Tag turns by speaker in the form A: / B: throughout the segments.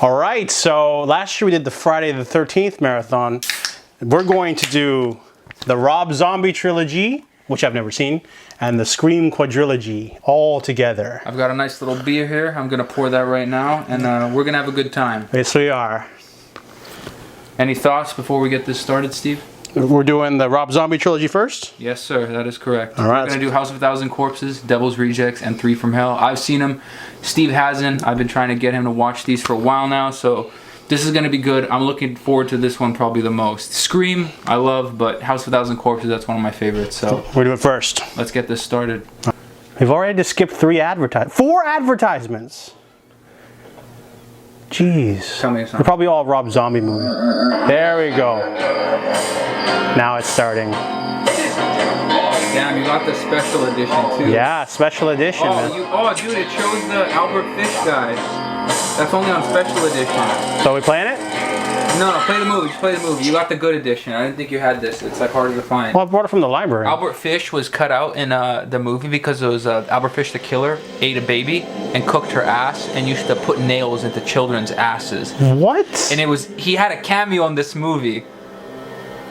A: All right, so last year we did the Friday the 13th marathon. We're going to do the Rob Zombie Trilogy, which I've never seen, and the Scream Quadrilogy all together.
B: I've got a nice little beer here. I'm going to pour that right now, and we're going to have a good time.
A: Yes, we are.
B: Any thoughts before we get this started, Steve?
A: We're doing the Rob Zombie Trilogy first?
B: Yes, sir. That is correct.
A: All right.
B: We're going to do House of a Thousand Corpses, Devil's Rejects, and Three from Hell. I've seen them. Steve hasn't. I've been trying to get him to watch these for a while now, so this is going to be good. I'm looking forward to this one probably the most. Scream, I love, but House of a Thousand Corpses, that's one of my favorites. So
A: we're doing it first.
B: Let's get this started.
A: We've already just skipped 4 advertisements. Jeez.
B: Tell me something.
A: They're probably all Rob Zombie movie. There we go. Now it's starting.
B: Damn, you got the special edition too.
A: Yeah, special edition.
B: Oh, dude, it shows the Albert Fish guy. That's only on special edition.
A: So we playing it?
B: No, play the movie. Just play the movie. You got the good edition. I didn't think you had this. It's like harder to find.
A: Well, I brought it from the library.
B: Albert Fish was cut out in the movie because it was Albert Fish the killer ate a baby and cooked her ass and used to put nails into children's asses.
A: What?
B: And he had a cameo in this movie.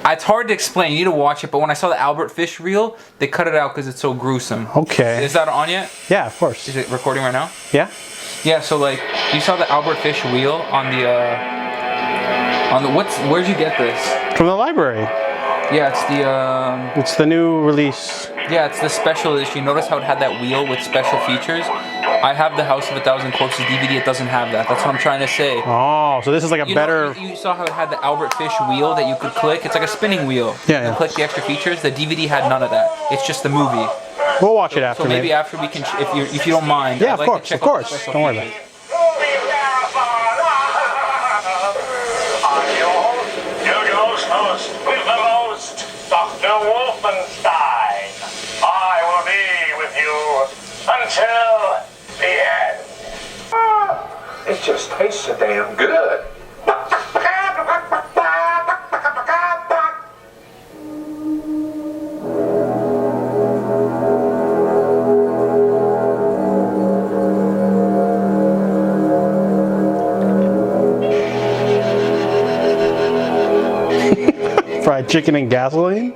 B: It's hard to explain. You need to watch it. But when I saw the Albert Fish reel, they cut it out because it's so gruesome.
A: Okay.
B: Is that on yet?
A: Yeah, of course.
B: Is it recording right now?
A: Yeah.
B: Yeah. So like, you saw the Albert Fish wheel on the where'd you get this?
A: From the library.
B: Yeah,
A: it's the new release.
B: Yeah, it's the special edition. You notice how it had that wheel with special features? I have the House of a Thousand Corpses DVD. It doesn't have that. That's what I'm trying to say.
A: Oh, so this is like a better...
B: You saw how it had the Albert Fish wheel that you could click? It's like a spinning wheel.
A: Yeah, yeah.
B: You click the extra features. The DVD had none of that. It's just the movie.
A: We'll watch it after.
B: So maybe after we can, if you don't mind.
A: Yeah,
B: I'd like to check
A: of course. Don't worry about it.
C: With the most, Dr. Wolfenstein. I will be with you until the end. It just tastes so damn good.
A: Fried chicken and gasoline?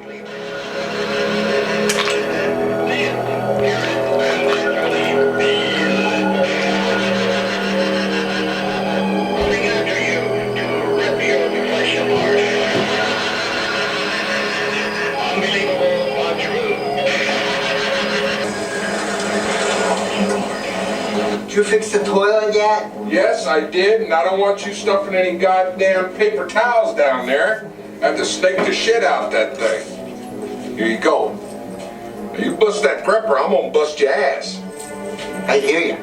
D: Did you fix the toilet yet?
E: Yes, I did, and I don't want you stuffing any goddamn paper towels down there. I have to snake the shit out that thing. Here you go. Now you bust that prepper, I'm gonna bust your ass.
D: I hear you.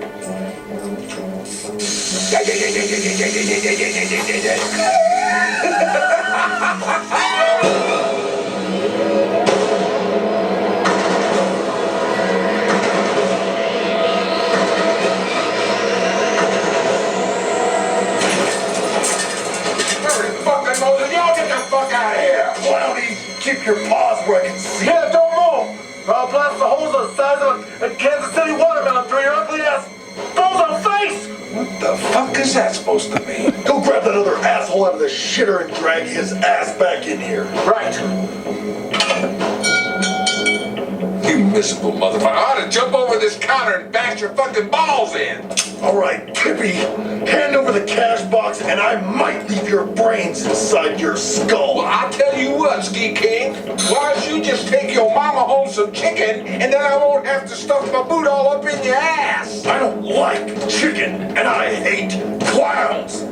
E: Y'all get the fuck out of here!
C: Why don't you keep your paws where I can see?
F: Yeah, don't move! I'll blast the holes the size of a Kansas City watermelon through your ugly ass bozo face!
E: What the fuck is that supposed to mean?
C: Go grab that other asshole out of the shitter and drag his ass back in here.
F: Right.
E: You miserable motherfucker. I ought to jump over this counter and bash your fucking balls in.
C: All right, Kippy, hand over the cash box and I might leave your brains inside your skull.
E: Well, I'll tell you what, Ski King. Why don't you just take your mama home some chicken and then I won't have to stuff my boot all up in your ass.
C: I don't like chicken and I hate clowns.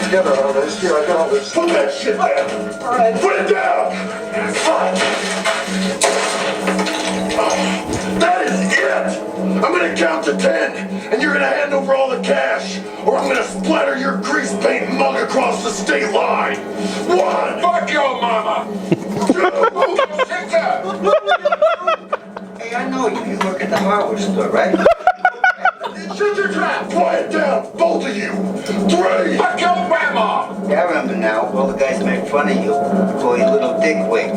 F: Together, all this. Here, I got all this.
C: Put that shit down.
F: All right.
C: Put it down. Fine. That is it! I'm gonna count to 10, and you're gonna hand over all the cash, or I'm gonna splatter your grease paint mug across the state line. 1!
E: Fuck your mama! 2! Sit up!
D: Hey, I know you. You work at the hardware store, right?
C: Shut your trap! Quiet down, both of you! 3!
E: Fuck your grandma!
D: Yeah, I remember now. All the guys make fun of you. Call you little dickwit.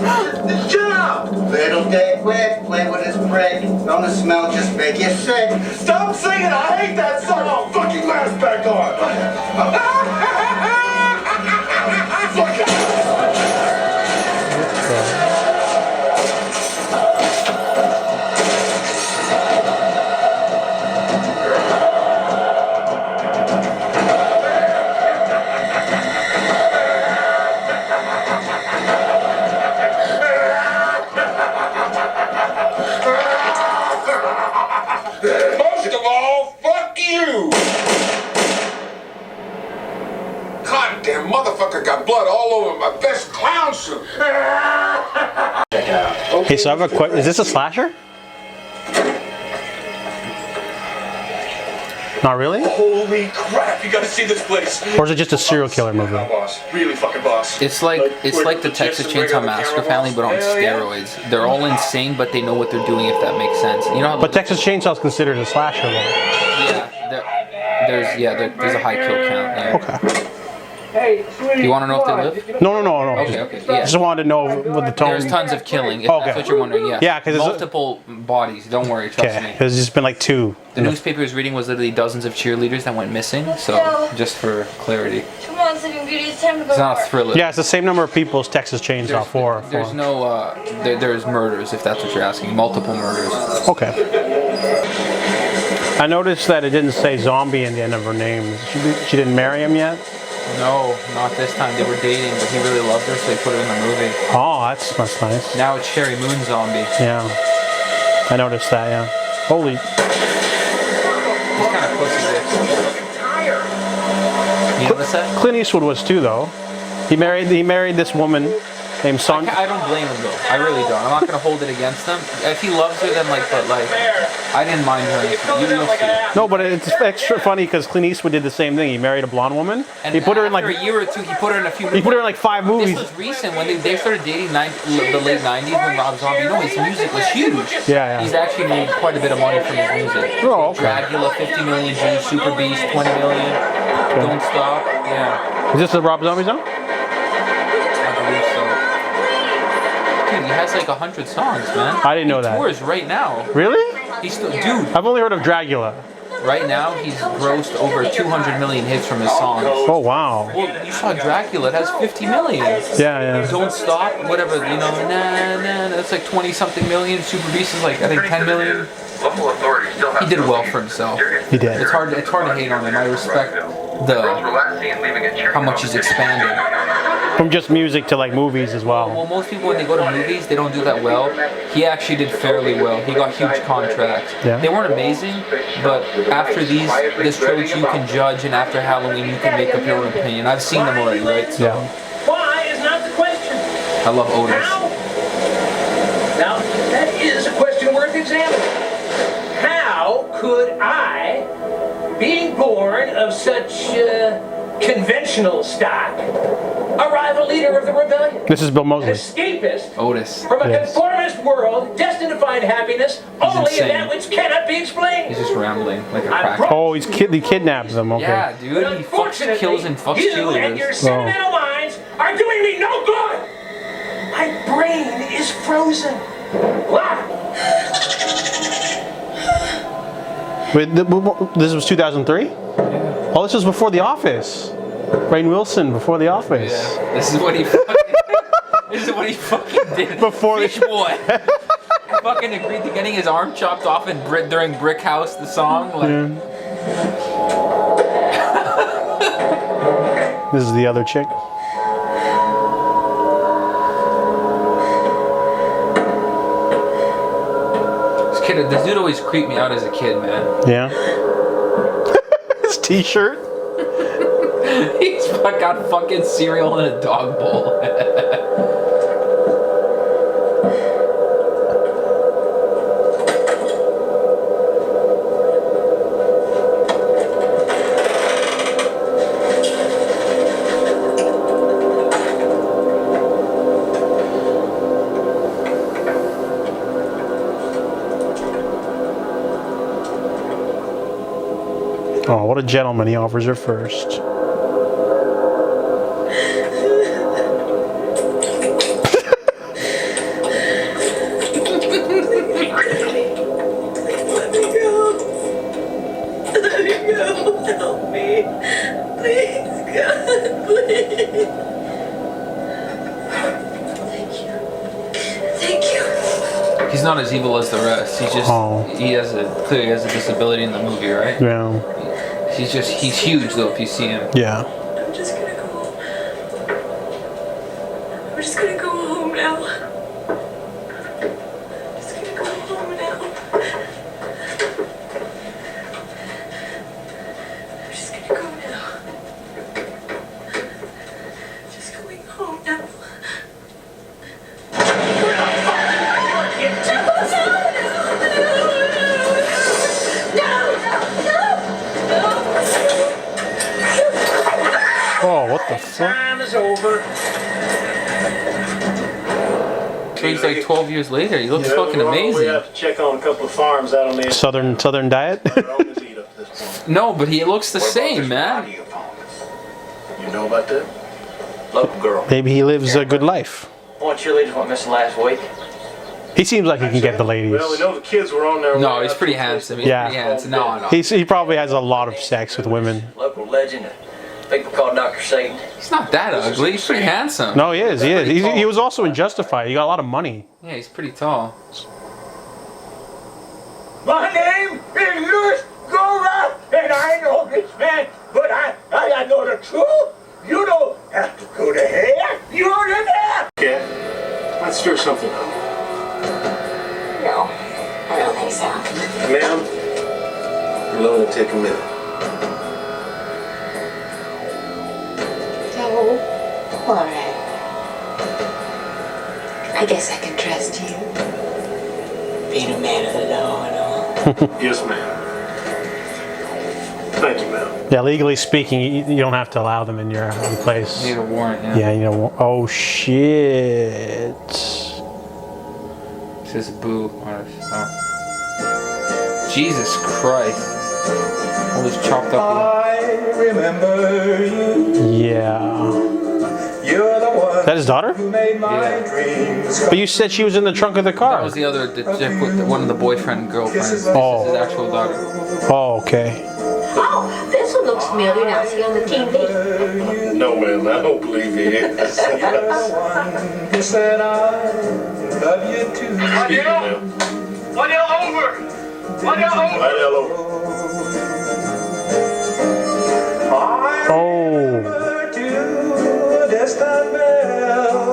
F: Shut up!
D: Little dickwit, play with his prick. Don't the smell just make you sick.
F: Stop singing! I hate that song! Fuck your mask back on! Fuck it!
E: Most of all, fuck you! Goddamn motherfucker got blood all over my best clown suit.
A: Okay, so I have a question. Is this a slasher? Not really?
F: Holy crap, you gotta see this place.
A: Or is it just a serial killer movie?
F: Boss. Really fucking boss.
B: It's like the Texas Chainsaw Massacre family, but on steroids. They're all insane, but they know what they're doing. If that makes sense, you know. How
A: But Texas Chainsaw is considered a slasher, though.
B: There's a high kill count. Yeah.
A: Okay.
C: Hey, sweetie.
B: You want to know if they live?
A: No.
B: Okay, yeah.
A: Just wanted to know what the tone.
B: There's tons of killing. If
A: Okay.
B: that's what you're wondering, yeah.
A: Yeah, 'cause it's-
B: multiple bodies. Don't worry, trust
A: Okay,
B: me.
A: there's just been like 2.
B: The newspaper was reading was literally dozens of cheerleaders that went missing. So just for clarity,
G: Come on, Sleeping Beauty, it's time to go
B: it's
G: to
B: not a
G: work.
B: thriller.
A: Yeah, it's the same number of people as Texas Chainsaw 4.
B: There's no there's murders, if that's what you're asking. Multiple murders.
A: Okay. I noticed that it didn't say zombie in the end of her name. She didn't marry him yet?
B: No, not this time. They were dating, but he really loved her, so he put her in the movie.
A: Oh, that's nice.
B: Now it's Sherry Moon Zombie.
A: Yeah. I noticed that, yeah. Holy.
B: He's kind of pussy bitch. You notice that?
A: Clint Eastwood was too, though. He married this woman named Son.
B: I don't blame him though. I really don't. I'm not gonna hold it against him. If he loves her, then I didn't mind her. You'll see.
A: No, but it's extra funny because Clint Eastwood did the same thing. He married a blonde woman.
B: And
A: He put her in
B: after
A: like
B: a year or two. He put her in a few.
A: he put her in like 5 movies.
B: This was recent when they started dating the late '90s when Rob Zombie. You know, his music was huge.
A: Yeah.
B: He's actually made quite a bit of money from his music.
A: Oh, okay.
B: Dracula, 50 million views. Super Beast, 20 million. Don't Stop. Yeah,
A: Is this the Rob Zombie song?
B: I believe so. Dude, he has like 100 songs, man.
A: I didn't know that.
B: He tours right now.
A: Really?
B: He's still, dude.
A: I've only heard of Dracula.
B: Right now, he's grossed over 200 million hits from his songs.
A: Oh wow.
B: Well, you saw Dracula, it has 50 million.
A: Yeah.
B: Don't Stop, whatever, you know, that's like 20 something million. Super Beast is like, I think 10 million.
C: Local authorities still have
B: He did well for himself.
A: He did.
B: It's hard to hate on him. I respect how much he's expanded.
A: From just music to like movies as well.
B: Well, most people when they go to movies, they don't do that well. He actually did fairly well. He got huge contracts.
A: Yeah.
B: They weren't amazing, but after this trilogy you can judge, and after Halloween you can make up your own opinion. I've seen them already, right? So
A: Yeah.
H: Why is not the question.
B: I love Otis.
H: How? Now, that is a question worth examining. How could I, being born of such conventional stock, a rival leader of the rebellion,
A: This is Bill
H: an
A: Moseley.
H: escapist
B: Otis.
H: from a
A: Yes.
H: conformist world destined to find happiness only in
B: insane.
H: that which cannot be explained?
B: He's just rambling like a
H: I'm
B: crack.
H: broke.
A: Oh, he kidnaps them. Okay.
B: Yeah, dude.
H: But
B: He fucks,
H: unfortunately,
B: kills, and fucks
H: you and your
B: cheerleaders.
H: sentimental minds are doing me no good. My brain is frozen. Why?
A: Wait, this was 2003? Oh, this was before The Office. Rainn Wilson before The Office.
B: Yeah, this is what he fucking. This is what he fucking did.
A: Before
B: Fish
A: the-
B: boy. He fucking agreed to getting his arm chopped off during Brick House, the song. Like,
A: This is the other chick.
B: this dude always creeped me out as a kid, man.
A: Yeah. His t-shirt.
B: He's got fucking cereal in a dog bowl.
A: Oh, what a gentleman. He offers her first.
G: me. Please, God, please. Thank you. Thank you.
B: He's not as evil as the rest. He's just clearly has a disability in the movie, right?
A: Yeah.
B: He's huge though if you see him.
A: Yeah.
G: I'm just gonna go home. I'm just gonna go home now. I'm just gonna go home now. I'm just gonna go now. Just going home now.
A: Oh, what the fuck?
H: Time is over.
B: So he's like 12 years later. He looks fucking
F: We
B: amazing.
F: have to check on a couple of farms out on the
A: Southern diet?
B: No, but he looks the same, man.
F: You know about that? Local girl.
A: Maybe he lives a good life.
I: What cheerleaders went missing last week?
A: He seems like he can get the ladies.
F: Well, we know the kids were on their way.
B: No, he's pretty handsome. He's
A: Yeah.
B: pretty handsome. No.
A: He probably has a lot of sex with women.
I: Local legend. People call Dr. Satan.
B: He's not that ugly. He's pretty handsome.
A: No, he is. He was also in Justified. He got a lot of money.
B: Yeah, he's pretty tall.
H: My name is Louis Gora, and I know this man, but I know the truth. You don't have to go to hell. You're in there.
F: Okay. Let's stir something up.
G: No, I don't think so.
F: Ma'am, it'll only take a minute.
G: Oh, all right. I guess I can trust you. Being a man of the law and all.
F: Yes, ma'am. Thank you, ma'am.
A: Yeah, legally speaking, you don't have to allow them in your place.
B: You need a warrant, yeah.
A: Yeah, you know. Oh shit.
B: It says boo on it. Oh. Jesus Christ. All this chopped up.
F: I remember you.
A: Yeah.
F: You're the one
A: Is that his daughter?
F: who made my dreams come
A: But you said she was in the trunk of the car.
B: That was the other, one of the boyfriend and girlfriends. This
A: Oh.
B: is his actual daughter.
A: Oh, okay.
G: Oh, this one looks familiar now. See on the TV.
F: No, man, I don't believe he is. You're the one who said I love you too. Speaking now.
H: What you over? What you over?
F: Right, hello.
A: Oh.
F: To a distant bell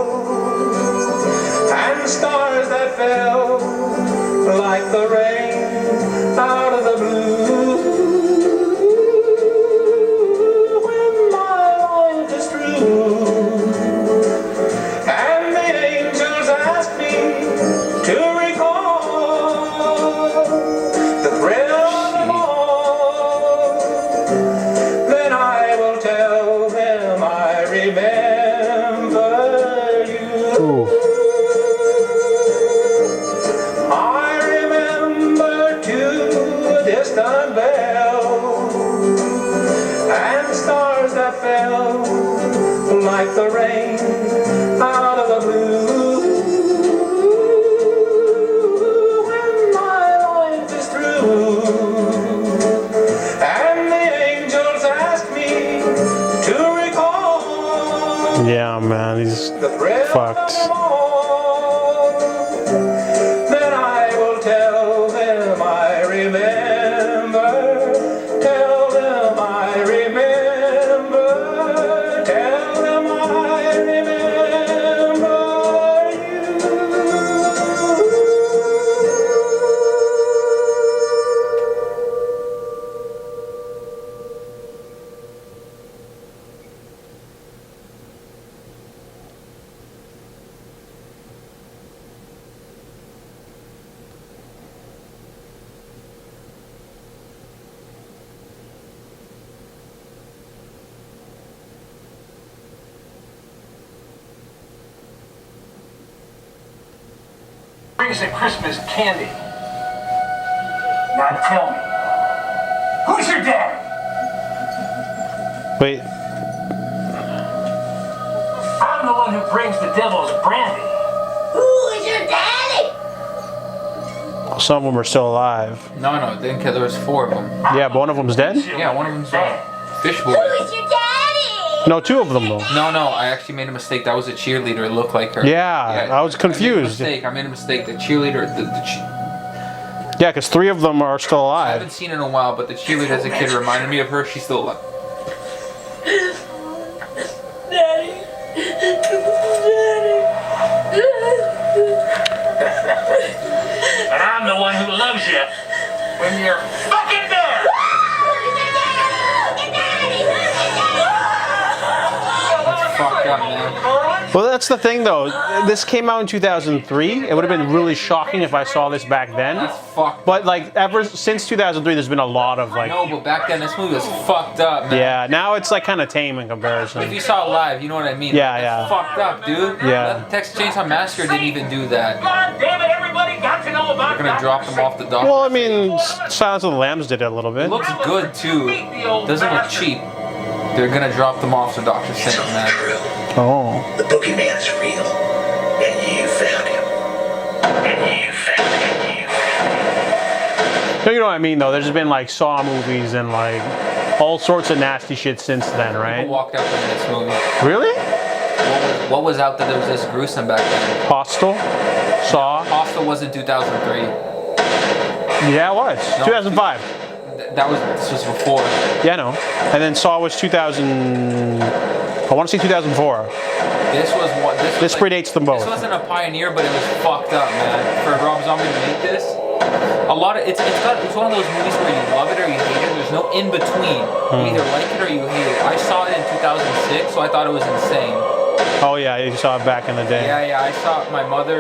F: and stars that fell like the rain out of the blue. When my life is through and the angels ask me to recall the thrill of them all, then I will tell them I remember you.
A: Ooh.
F: I remember too a distant bell and stars that fell like the rain out of the blue. When my life is through and the angels ask me to recall
A: Yeah, man, he's
F: the thrill
A: fucked.
F: of them all, then I will tell them I remember. Tell them I remember. Tell them I remember you.
H: Brings the Christmas candy. Now tell me, who's your dad?
A: Wait.
H: I'm the one who brings the devil's brandy.
G: Who is your daddy?
A: Some of them are still alive.
B: No, there was 4 of them.
A: Yeah, but one of them's dead?
B: Yeah, one of them's dead. Fishboy.
J: Who's your daddy?
A: No, two of them though.
B: No, I actually made a mistake. That was a cheerleader. It looked like her.
A: Yeah, I was confused.
B: I made a mistake. The cheerleader.
A: Yeah, because three of them are still
B: I
A: alive.
B: haven't seen her in a while, but the cheerleader as a kid reminded me of her. She's still alive.
J: Daddy.
C: And I'm the one who loves you when you're fucking dead.
B: That's fucked up, man.
A: Well, that's the thing though. This came out in 2003. It would have been really shocking if I saw this back then.
B: That's fucked.
A: But like ever since 2003, there's been a lot of like.
B: No, but back then this movie was fucked up, man.
A: Yeah, now it's like kind of tame in
B: If
A: comparison.
B: you saw it live, you know what I mean.
A: Yeah,
B: It's
A: yeah.
B: fucked up, dude.
A: Yeah.
B: Texas Chainsaw Massacre didn't even do that.
C: God damn it, everybody got to know about
B: They're gonna drop them off the dock.
A: Well, I mean, Silence of the Lambs did it a little bit.
B: It looks good too. Doesn't look cheap. They're gonna drop them off to Dr. Saint, man.
A: Oh.
F: The boogeyman's real. And you found him. And you found him.
A: No, you know what I mean though. There's been like Saw movies and like all sorts of nasty shit since then,
B: People
A: right?
B: walked out from this movie.
A: Really?
B: What was out that was this gruesome back then?
A: Hostel, Saw.
B: Hostel was in 2003.
A: Yeah, it was.
B: No.
A: 2005.
B: This was before.
A: Yeah, I know. And then Saw was 2000. I want to say 2004.
B: This was what.
A: This predates them both.
B: This wasn't a pioneer, but it was fucked up, man. For Rob Zombie to make this, a lot of it's one of those movies where you love it or you hate it. There's no in between. You either like it or you hate it. I saw it in 2006, so I thought it was insane.
A: Oh yeah, you saw it back in the day.
B: Yeah, I saw it. My mother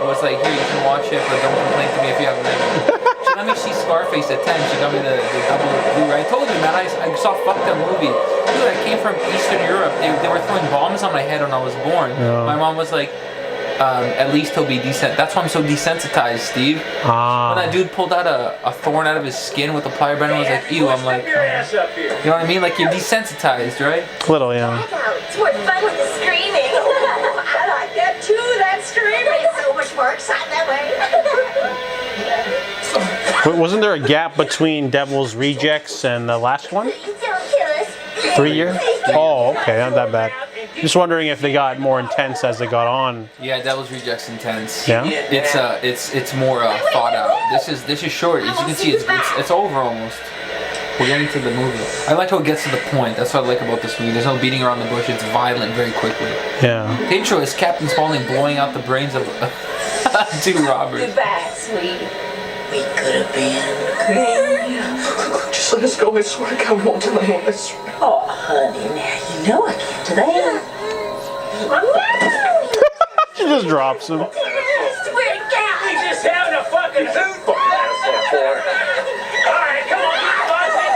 B: was like, "Here, you can watch it, but don't complain to me if you have negative." She let me see Scarface at 10. She got me the double Blu-ray. I told you, man. I saw fuck that movie. Dude, I came from Eastern Europe. They were throwing bombs on my head when I was born.
A: Yeah.
B: My mom was like, "At least he'll be decent." That's why I'm so desensitized, Steve. When that dude pulled out a thorn out of his skin with a plier bender, I was like, "Ew!" I'm like,
C: Your ass up here.
B: you know what I mean? Like you're desensitized, right?
A: Little, yeah.
J: It's more fun with the screaming. I like that too, that screaming. It's so much more exciting that way.
A: Wasn't there a gap between Devil's Rejects and the last one?
J: Don't kill us.
A: 3 years? Oh, okay, not that bad. Just wondering if they got more intense as they got on.
B: Yeah, Devil's Rejects intense.
A: Yeah?
B: It's more thought out. This is short. As you can see, it's over almost. We're getting to the movie. I like how it gets to the point. That's what I like about this movie. There's no beating around the bush. It's violent very quickly.
A: Yeah.
B: The intro is Captain Spaulding blowing out the brains of two robbers.
J: Goodbye, sweetie.
G: We could have been.
F: Just let us go. I swear to God, we won't tell anyone. I swear.
G: Oh, honey, now you know I can't do that.
A: She just drops him.
J: Swear to God.
C: He's just having a fucking hoot. Alright, come on, get the boss in.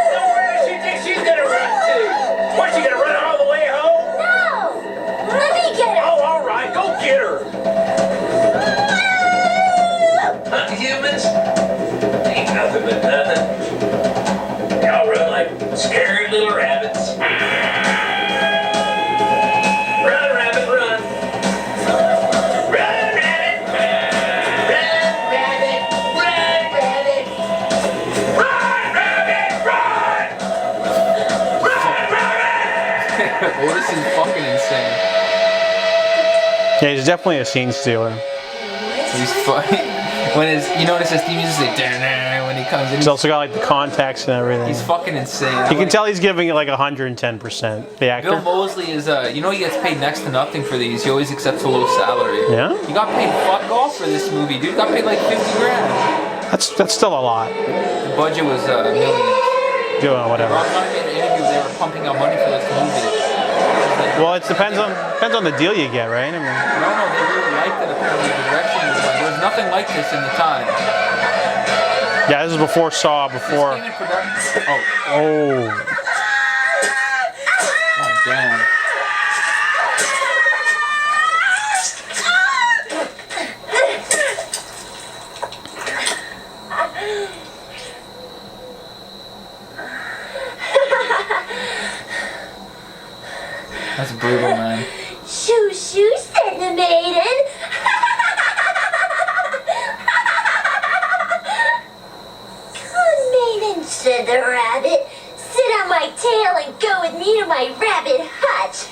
C: So where does she think she's gonna run to? Where's she gonna run all the way home?
J: No. Let me get her.
C: Oh, alright, go get her.
H: Hunt humans? Ain't nothing but nothing. Y'all run like scared little rabbits. Run, rabbit, run. Run, rabbit. Run, rabbit. Run, rabbit. Run, rabbit, run. Run, rabbit.
B: Otis is fucking insane.
A: Yeah, he's definitely a scene stealer.
B: He's funny. When you notice his theme music like when he comes in.
A: He's also got like the context and everything.
B: He's fucking insane.
A: You can tell he's giving it like 110%. The actor.
B: Bill Moseley is he gets paid next to nothing for these. He always accepts a low salary.
A: Yeah?
B: He got paid fuck off for this movie. Dude got paid like 50 grand.
A: That's still a lot.
B: The budget was millions.
A: Doing whatever.
B: Rob Zombie made an interview. They were pumping out money for this movie.
A: Well, it depends on the deal you get, right? I mean,
B: No, they really liked it. Apparently, the direction was like there was nothing like this in the time.
A: yeah, this is before Saw, before.
B: This came in production. Oh,
A: Oh.
B: oh, damn. That's brutal, man.
J: Shoo, shoo, said the maiden. Come, maiden, said the rabbit. Sit on my tail and go with me to my rabbit hutch.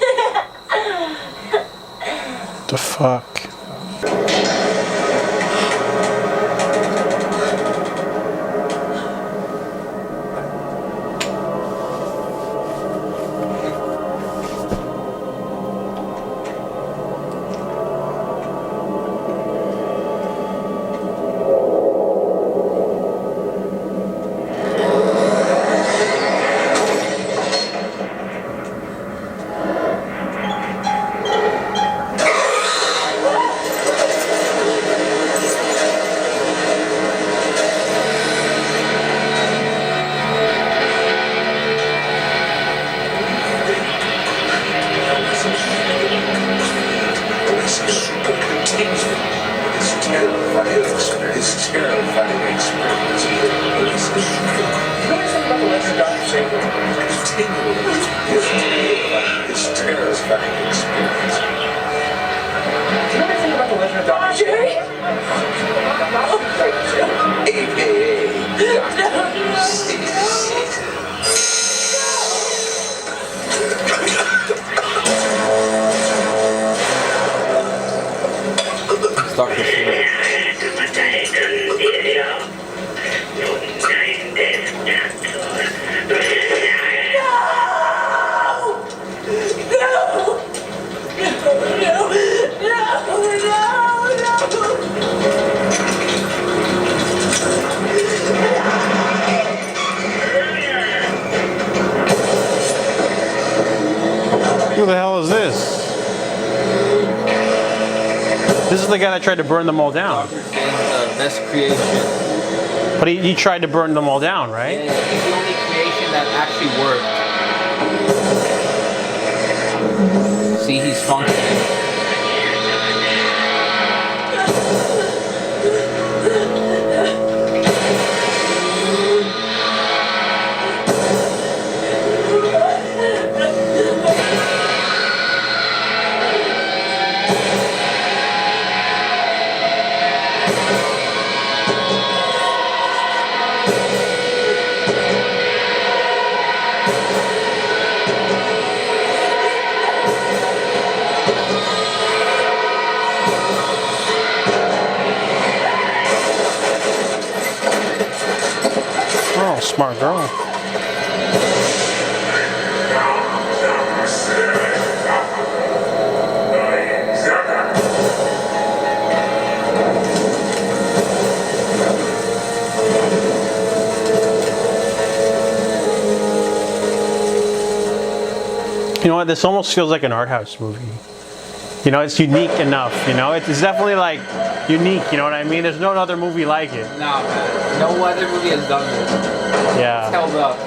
A: The fuck? Who the hell is this? This is the guy that tried to burn them all down.
B: Dr. Fiend's best creation.
A: But he tried to burn them all down, right?
B: Yeah, he's the only creation that actually worked. See, he's functioning.
A: Oh, smart girl. You know what? This almost feels like an art house movie. You know, it's unique enough. You know, it's definitely like unique. You know what I mean? There's no other movie like it.
B: No, man. No other movie has done this.
A: Yeah.
B: It's held up.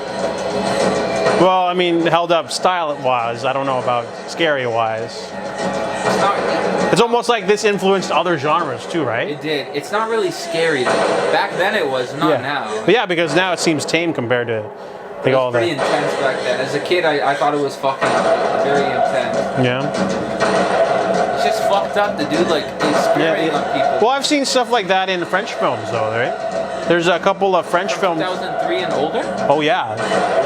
A: Well, I mean, held up style-wise. I don't know about scary-wise.
B: It's not.
A: It's almost like this influenced other genres too, right?
B: It did. It's not really scary though. Back then it was, not now.
A: But yeah, because now it seems tame compared to like
B: It
A: all
B: was pretty
A: that.
B: intense back then. As a kid, I thought it was fucking very intense.
A: Yeah.
B: It's just fucked up. The dude like experimenting on people.
A: Well, I've seen stuff like that in French films, though, right? There's a couple of French films.
B: 2003 and older?
A: Oh yeah.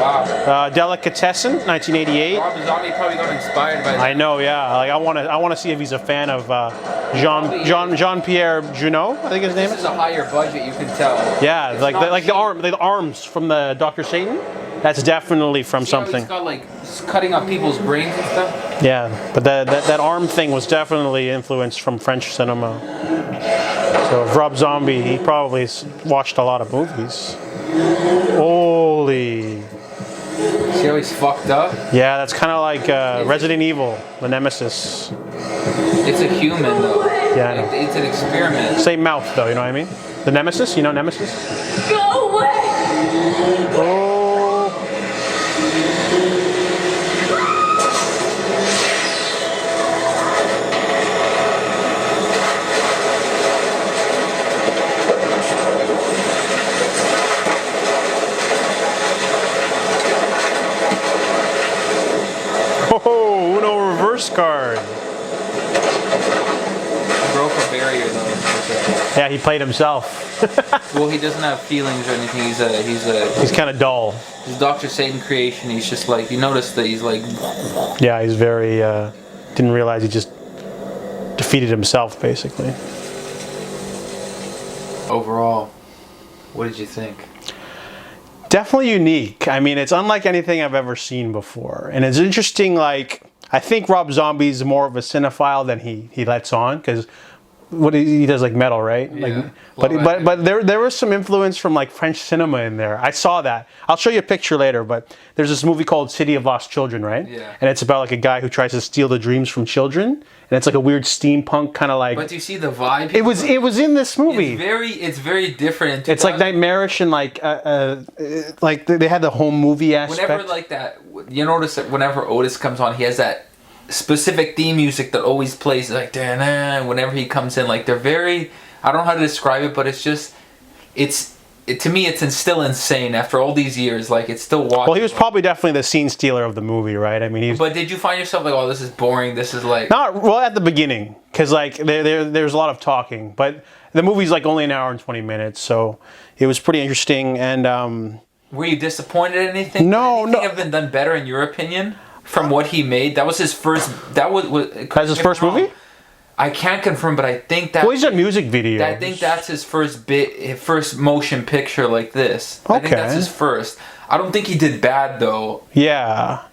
B: Wow.
A: Delicatessen, 1988.
B: Rob Zombie probably got inspired by that.
A: I know, yeah. Like I want to see if he's a fan of Jean-Pierre Junot, I think his name
B: This
A: is.
B: is a higher budget, you can tell.
A: Yeah,
B: It's
A: like
B: not
A: the arms from the Dr. Satan. That's definitely from
B: See how
A: something.
B: He's got like cutting up people's brains and stuff.
A: Yeah, but that arm thing was definitely influenced from French cinema. So Rob Zombie, he probably watched a lot of movies. Holy.
B: See how he's fucked up?
A: Yeah, that's kind of like Resident Evil, the Nemesis.
B: It's a human though.
A: Yeah, I know.
B: It's an experiment.
A: Same mouth though, you know what I mean? The Nemesis, you know Nemesis?
J: Go away!
A: Oh. Oh, Uno reverse card.
B: Broke a barrier though.
A: Yeah, he played himself.
B: Well, he doesn't have feelings or anything.
A: He's kind of dull.
B: He's Dr. Satan creation. He's just like, you notice that he's like.
A: Yeah, he's very. Didn't realize he just defeated himself, basically.
B: Overall, what did you think?
A: Definitely unique. I mean, it's unlike anything I've ever seen before, and it's interesting. Like, I think Rob Zombie's more of a cinephile than he lets on, because what he does, like, metal, right?
B: Yeah.
A: Like, but there was some influence from like French cinema in there. I saw that. I'll show you a picture later. But there's this movie called City of Lost Children, right?
B: Yeah.
A: And it's about like a guy who tries to steal the dreams from children, and it's like a weird steampunk kind of like.
B: But do you see the vibe?
A: It was in this movie.
B: It's very different.
A: It's like nightmarish and like they had the home movie aspect.
B: Whenever like that, you notice that whenever Otis comes on, he has that specific theme music that always plays, like da-na, whenever he comes in. Like, they're very, I don't know how to describe it, but it's just, to me it's still insane after all these years. Like, it's still watchable.
A: Well, he was probably definitely the scene stealer of the movie, right? I mean,
B: But did you find yourself like, oh, this is boring, this is like...
A: Not well at the beginning, because like there's a lot of talking, but the movie's like only an hour and 20 minutes, so it was pretty interesting. And
B: were you disappointed in anything?
A: No,
B: Anything have been done better in your opinion from what he made? That was his first. That's
A: his first movie?
B: I can't confirm, but I think that.
A: Well, he's a music video.
B: I think that's his first motion picture like this. I think that's his first. I don't think he did bad though.
A: Yeah,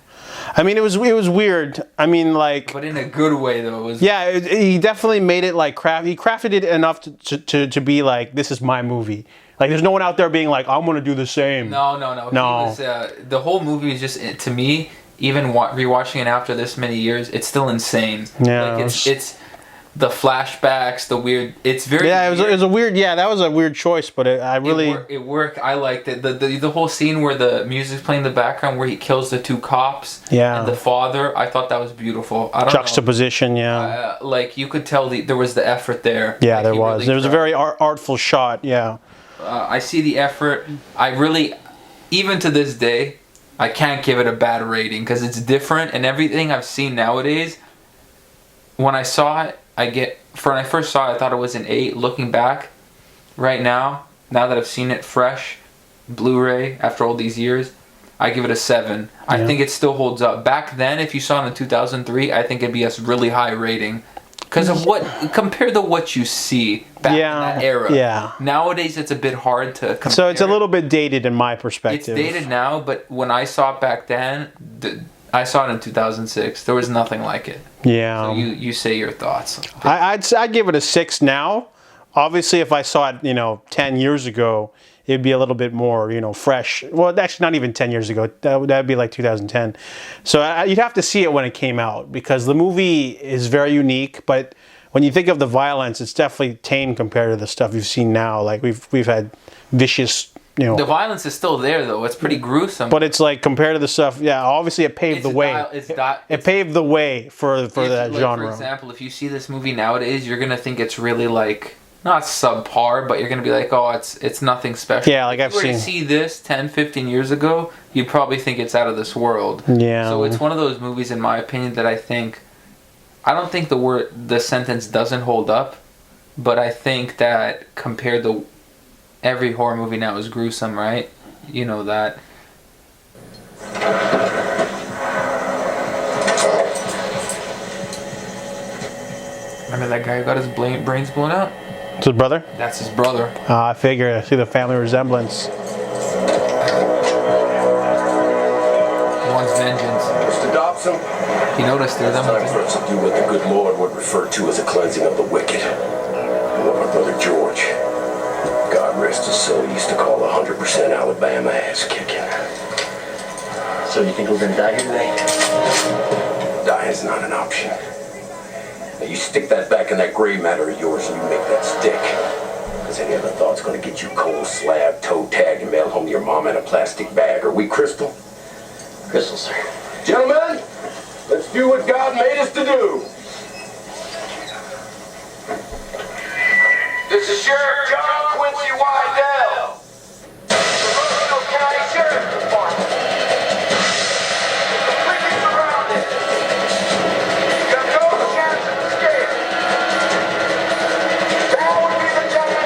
A: I mean it was weird. I mean, like,
B: but in a good way though.
A: He definitely made it like He crafted it enough to be like, this is my movie. Like, there's no one out there being like, I'm gonna do the same.
B: No. The whole movie is just, to me, even rewatching it after this many years, it's still insane.
A: Yeah,
B: like it's the flashbacks, the weird. It's very.
A: Yeah, it was a weird. Yeah, that was a weird choice, but
B: it worked. I liked it. The whole scene where the music's playing in the background, where he kills the two cops.
A: Yeah.
B: And the father, I thought that was beautiful. I don't
A: Juxtaposition,
B: know.
A: yeah.
B: Like, you could tell there was the effort there.
A: Yeah,
B: like,
A: there was.
B: Really
A: There was a very artful shot. Yeah.
B: I see the effort. I really, even to this day, I can't give it a bad rating because it's different, and everything I've seen nowadays, when I saw it, when I first saw it, I thought it was an 8. Looking back, right now that I've seen it fresh, Blu-ray, after all these years, I give it a 7. Yeah. I think it still holds up. Back then, if you saw it in 2003, I think it'd be a really high rating. Because of compared to what you see back in that era.
A: Yeah.
B: Nowadays, it's a bit hard to compare.
A: So it's a little bit dated in my perspective.
B: It's dated now, but when I saw it back then, I saw it in 2006. There was nothing like it.
A: Yeah.
B: So you say your thoughts.
A: I'd give it a 6 now. Obviously, if I saw it, 10 years ago, it'd be a little bit more, fresh. Well, actually, not even 10 years ago. That'd be like 2010. So you'd have to see it when it came out, because the movie is very unique. But when you think of the violence, it's definitely tame compared to the stuff you've seen now. Like, we've had vicious,
B: The violence is still there, though. It's pretty gruesome.
A: But it's like, compared to the stuff, obviously it paved the way. It paved the way for that genre.
B: For example, if you see this movie nowadays, you're going to think it's really like, not subpar, but you're going to be like, oh, it's nothing special.
A: Yeah, like I've seen.
B: If you were to see this 10, 15 years ago, you'd probably think it's out of this world.
A: Yeah.
B: So it's one of those movies, in my opinion, that I don't think the sentence doesn't hold up, but I think that compared to every horror movie now is gruesome, right? You know that. Remember that guy who got his brains blown out?
A: It's his brother?
B: That's his brother.
A: I figure. I see the family resemblance.
B: One's vengeance.
F: Mr. Dobson?
B: He noticed there.
F: It's time for us to do what the good Lord would refer to as a cleansing of the wicked. What my brother George, God rest his soul, used to call 100% Alabama ass kicking.
I: So you think we're gonna die here today?
F: Dying's not an option. Now you stick that back in that gray matter of yours and you make that stick. Because any other thought's gonna get you cold slab, toe tagged, and mailed home to your mom in a plastic bag. Are we Crystal?
I: Crystal, sir.
F: Gentlemen, let's do what God made us to do. This is Sheriff John Quincy Wydell. The Roseville County Sheriff's Department. Completely surrounded. You have no chance of escape. That would be the time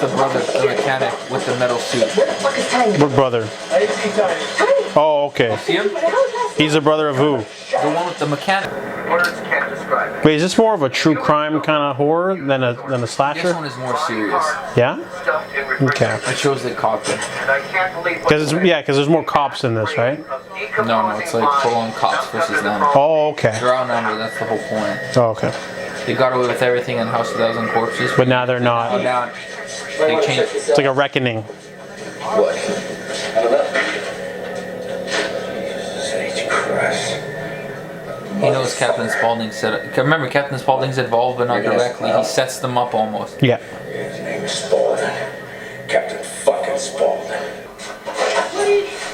B: the brother, the mechanic with the metal suit.
J: Where the fuck is Tiny?
A: What brother?
H: I see Tiny.
J: Tiny!
A: Oh, okay.
B: See him?
J: Where the hell is that?
A: He's the brother of who?
B: The one with the mechanic.
C: Words can't describe it.
A: Wait, is this more of a true crime kind of horror than a
B: This
A: slasher?
B: one is more serious.
A: Yeah.
C: Stuffed in
A: Okay.
B: It shows the cop.
C: And I can't believe what
A: Because there's more cops in this, right?
B: No, it's like full-on cops versus them.
A: Oh, okay.
B: They're outnumbered. That's the whole point.
A: Oh, okay.
B: They got away with everything in House of a Thousand Corpses.
A: But now they're not.
B: Oh, now they changed.
A: It's like a reckoning.
F: What? I don't know. Sage Christ.
B: He knows Captain Spaulding set up. Remember, Captain Spaulding's involved, but not directly. He sets them up almost.
A: Yeah.
F: His name is Spaulding. Captain fucking Spaulding.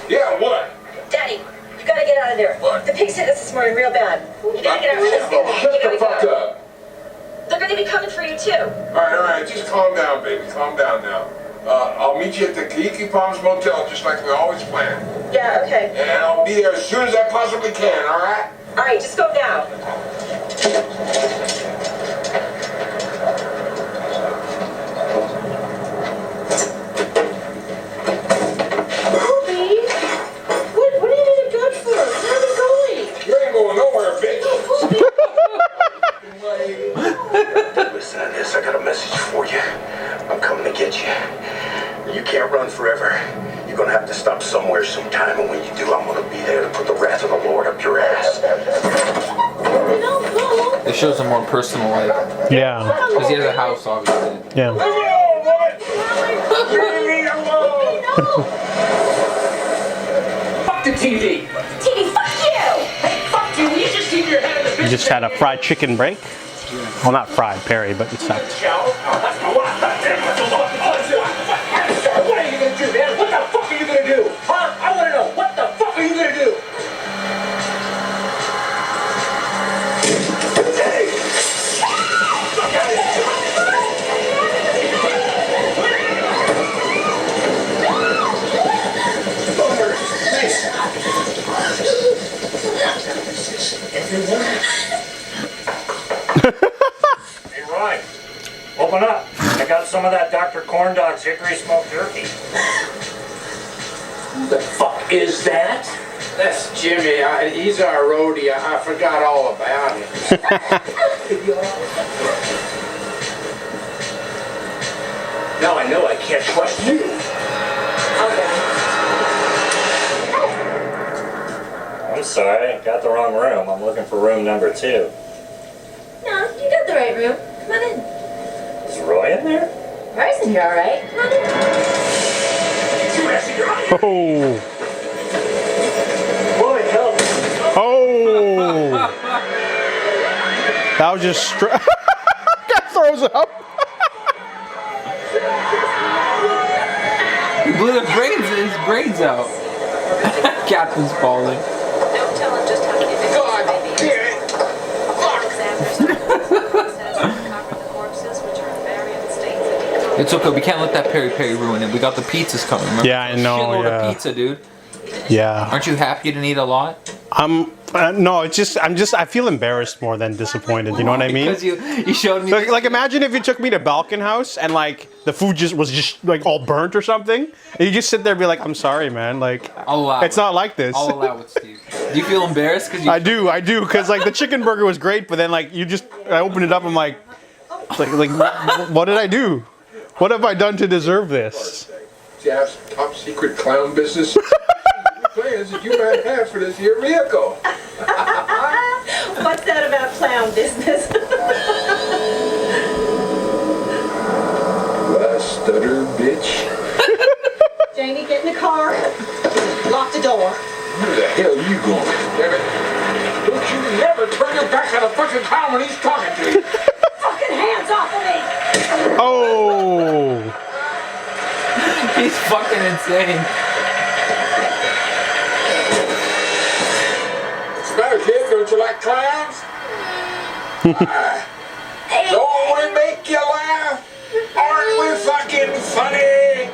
E: Yeah, what?
J: Daddy, you gotta get out of there.
E: What?
J: The pigs hit us this morning real bad. You gotta get out of this thing.
E: Shut
J: You
E: the
J: gotta
E: fuck
J: go.
E: up.
J: They're gonna be coming for you too.
E: All right, just calm down, baby. Calm down now. I'll meet you at the Kahiki Palms Motel, just like we always planned.
J: Yeah, okay.
E: And I'll be there as soon as I possibly can, all right?
J: All right, just go now. Bobby, what are you in a gun for? Where are we going?
E: You ain't going nowhere, bitch.
F: Listen to this, I got a message for you. I'm coming to get you. You can't run forever. You're gonna have to stop somewhere sometime, and when you do, I'm gonna be there to put the wrath of the Lord up your ass.
B: It shows a more personal life.
A: Yeah.
B: Because he has a house, obviously.
A: Yeah.
H: Fuck the TV.
J: TV, fuck you!
H: Hey, fuck you. Will you just keep your head in the
A: You
H: business?
A: just had a fried chicken break. Well, not fried, Perry, but it's not.
H: What are you gonna do, man? What the fuck are you gonna do? Huh? I wanna know. What the fuck are you gonna do?
K: Hey, Roy, open up. I got some of that Dr. Corndog's hickory smoked turkey.
H: Who the fuck is that?
L: That's Jimmy. He's our roadie. I forgot all about him.
H: Now I know I can't trust you.
K: I'm sorry, got the wrong room. I'm looking for room number 2.
J: No, you got the right room. Come on in.
K: Is Roy in there?
J: Roy's in here, all right. Come on in.
A: Oh.
K: Roy, help.
A: Oh. That was just straight. Guy throws up.
B: He blew his brains out. Captain Spaulding.
J: Don't tell him just how many victims
E: God
J: there may be.
E: damn it.
B: It's okay. We can't let that peri peri ruin it. We got the pizzas coming. Remember?
A: Yeah, I know,
B: Shitload
A: yeah.
B: of pizza, dude.
A: Yeah.
B: Aren't you happy to eat a lot?
A: No, it's just I feel embarrassed more than disappointed. You know what I mean?
B: Because you showed me.
A: Like imagine if you took me to Balkan House and like the food was like all burnt or something, and you just sit there and be like, "I'm sorry, man. Like
B: I'll allow
A: it's
B: it.
A: not like this."
B: I'll allow it, Steve. Do you feel embarrassed? Because
A: I do, because like the chicken burger was great, but then like I opened it up, I'm like what did I do? What have I done to deserve this?
E: You have some top secret clown business plans that you might have for this here vehicle.
J: What's that about clown business?
E: Stutter, bitch.
J: Jamie, get in the car. Lock the door.
E: Where the hell are you going? Damn it. Don't you never turn your back on the fucking clown when he's talking to you.
J: Fucking hands off of me!
A: Oh.
B: he's fucking insane.
E: What's the matter, kid? Don't you like clowns? Don't we make you laugh? Aren't we fucking funny?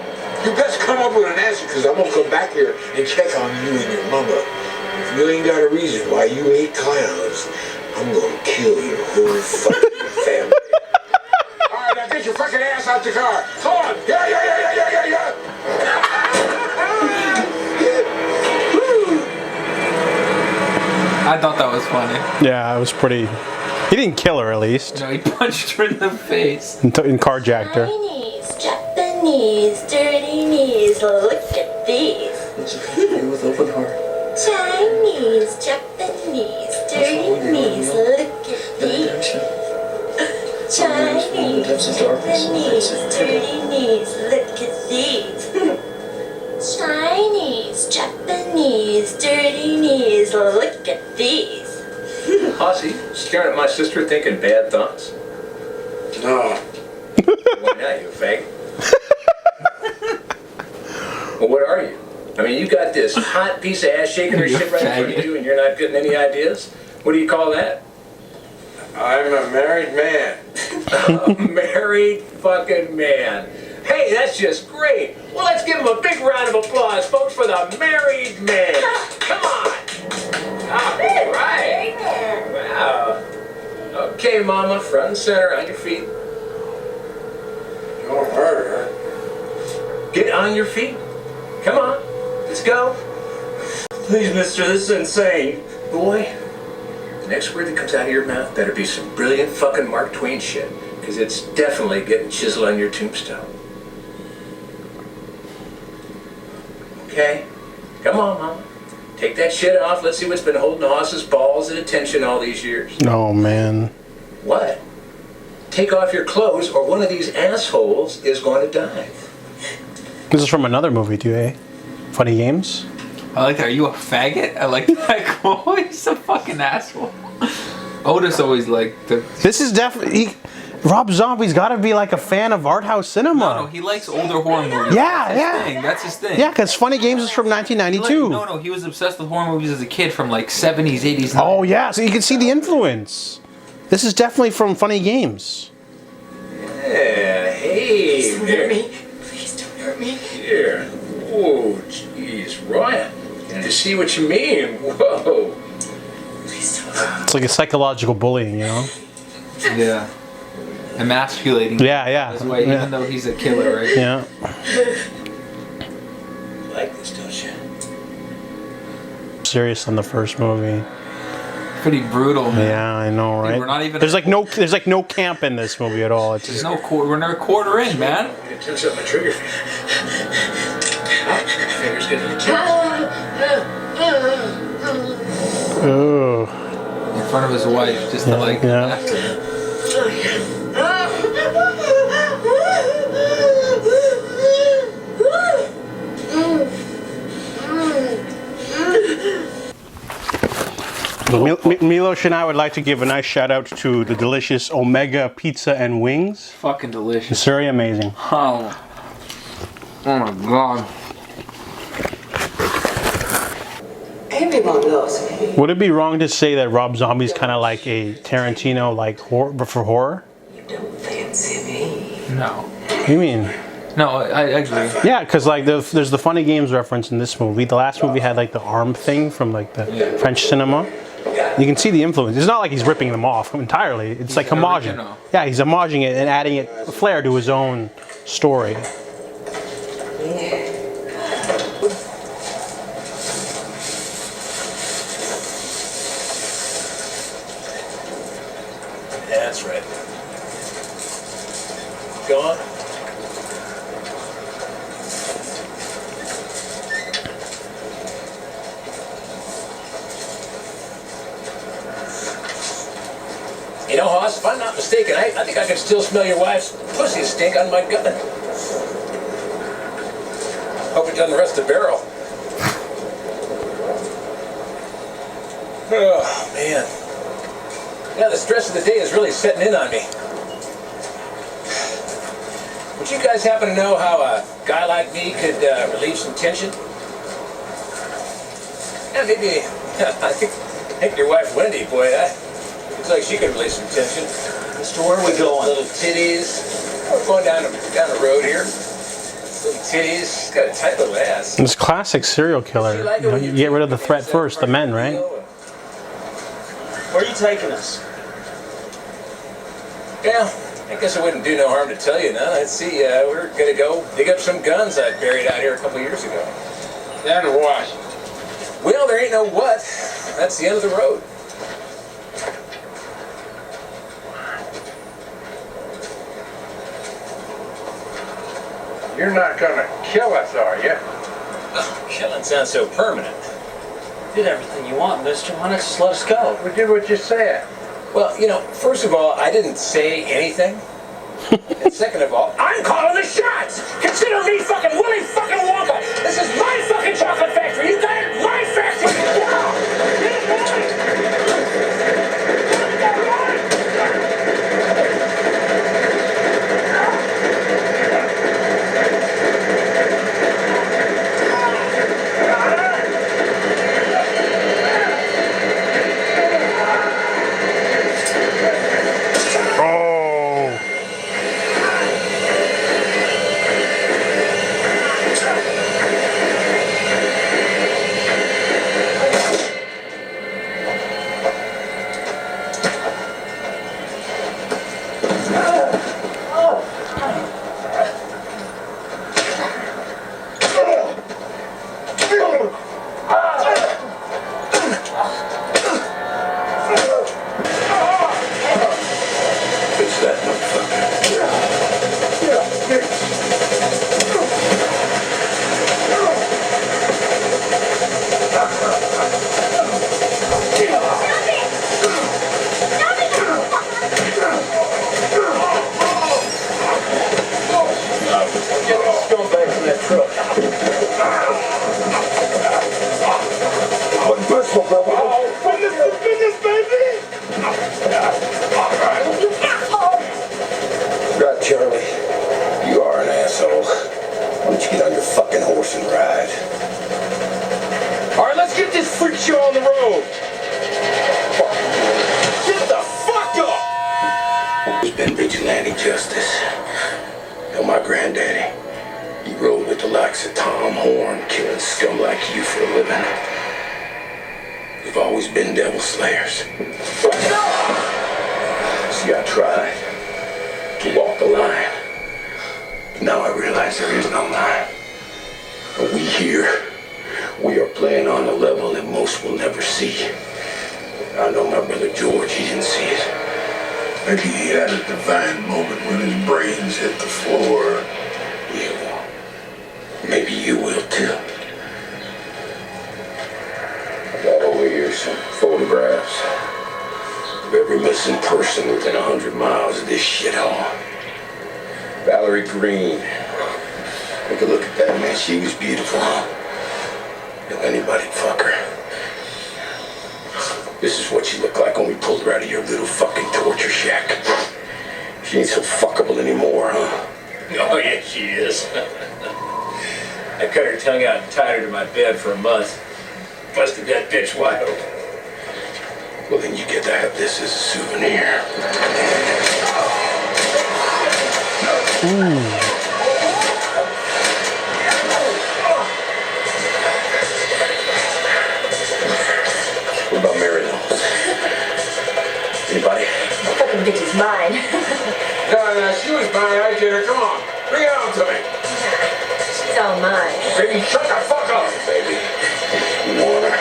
E: You best come up with an answer, because I'm gonna come back here and check on you and your mama. If you ain't got a reason why you hate clowns, I'm gonna kill your whole fucking family. Alright, now get your fucking ass out the car. Come on,
F: Yeah, yeah, yeah, yeah, yeah, yeah, yeah.
B: I thought that was funny.
A: Yeah, it was pretty. He didn't kill her, at least.
B: No, he punched her in the face.
A: And carjacked her.
J: Chinese, Japanese, dirty knees. Look at these.
I: With open heart.
J: Chinese, Japanese, dirty knees. Look at these. Chinese, Japanese, dirty knees. Look at these. Chinese, Japanese, dirty knees. Look at these.
H: Ozzy, staring at my sister thinking bad thoughts?
L: No.
H: Why not, you fag? Well, what are you? I mean, you got this hot piece of ass shaking her shit right in front of you and you're not getting any ideas? What do you call that?
L: I'm a married man.
H: A married fucking man. Hey, that's just great. Well, let's give him a big round of applause, folks, for the married man. Come on. All right. Wow. Okay, Mama, front and center, on your feet.
L: Don't hurt her.
H: Get on your feet. Come on. Let's go.
K: Please, mister, this is insane.
H: Boy, the next word that comes out of your mouth better be some brilliant fucking Mark Twain shit, because it's definitely getting chiseled on your tombstone. Okay? Come on, Mama. Take that shit off. Let's see what's been holding Hoss's balls at attention all these years.
A: Oh, man.
H: What? Take off your clothes or one of these assholes is going to die.
A: This is from another movie, too, eh? Funny Games?
B: I like that. Are you a faggot? I like that quote. He's a fucking asshole. Otis always liked the...
A: This is definitely... Rob Zombie's got to be like a fan of art house cinema.
B: No, he likes older horror movies. That's his thing.
A: Yeah, because Funny Games is from 1992.
B: He was obsessed with horror movies as a kid from like 70s, 80s.
A: Oh, yeah, so you can see the influence. This is definitely from Funny Games.
H: Yeah, hey.
J: Please don't hurt me. Please don't hurt me.
H: Here. Oh, jeez, Ryan. And to see what you mean. Whoa.
J: Please don't hurt me.
A: It's like a psychological bullying, you know?
B: Yeah. Emasculating.
A: Yeah.
B: That's why, even though he's a killer, right?
A: Yeah.
H: Like this, don't you?
A: Serious on the first movie.
B: Pretty brutal, man.
A: Yeah, I know, right?
B: Dude, we're not even.
A: There's like no camp in this movie at all. It's
B: There's no we're not a quarter in, man.
H: It turns up my trigger. Fingers getting a little
A: Ugh.
B: In front of his wife, just to like.
A: Yeah. Milos and I would like to give a nice shout out to the delicious Omega Pizza and Wings.
B: Fucking delicious.
A: It's very amazing.
B: Oh my god.
G: Everyone loves me.
A: Would it be wrong to say that Rob Zombie's kind of like a Tarantino, like horror, but for horror?
G: You don't fancy me.
B: No.
A: What do you mean?
B: No, I agree.
A: Yeah, because like there's the Funny Games reference in this movie. The last movie had like the arm thing from like the French cinema. You can see the influence. It's not like he's ripping them off entirely. It's like homaging.
B: Original.
A: Yeah, he's homaging it and adding it flair to his own story.
H: That's right. Go on. You know, Hoss, if I'm not mistaken, I think I can still smell your wife's pussy stink on my gun. Hope it doesn't rust the barrel. Oh, man. Yeah, the stress of the day is really setting in on me. Would you guys happen to know how a guy like me could relieve some tension? Yeah, maybe, I think your wife Wendy, boy, looks like she could relieve some tension. Mister, where are we going? Little titties. We're going down the road here. Little titties. She's got a tight little ass.
A: It's classic serial killer. You get rid of the threat first, the men, right?
K: Where are you taking us?
H: Yeah,
M: I guess it wouldn't do no harm to tell you now. Let's see, we're gonna go dig up some guns I buried out here a couple years ago.
L: Then what?
M: Well, there ain't no what. That's the end of the road.
L: You're not gonna kill us, are you?
M: Oh, killing sounds so permanent.
I: Did everything you want, mister. Why not just let us go?
L: We did what you said.
M: Well, you know, first of all, I didn't say anything. And second of all,
H: I'm calling the shots! Consider me fucking Willy fucking Wonka! This is my fucking chocolate factory! You got it? My factory!
F: Right, Charlie. You are an asshole. Why don't you get on your fucking horse and ride?
L: All right, let's get this freak show on the road. Get the fuck up!
F: There's been vigilante justice. Know my granddaddy. He rode with the likes of Tom Horn, killing scum like you for a living. We've always been devil slayers. See, I tried to walk the line. But now I realize there is no line. And we here, we are playing on a level that most will never see. I know my brother George, he didn't see it.
E: Maybe he had a divine moment when his brains hit the floor.
F: Yeah, well, maybe you will too. I got over here some photographs of every missing person within 100 miles of this shithole. Valerie Green. Take a look at that, man. She was beautiful. If anybody fuck her. This is what she looked like when we pulled her out of your little fucking torture shack. She ain't so fuckable anymore, huh?
M: oh yeah, she is. I cut her tongue out and tied her to my bed for a month. Busted that bitch wide open.
F: Well, then you get to have this as a souvenir. What about Milos? Anybody?
J: I fucking think he's mine.
L: No, she was mine. I did her. Come on. Bring it on to me.
J: She's all mine.
L: Baby, shut the fuck up.
F: Baby. You want her?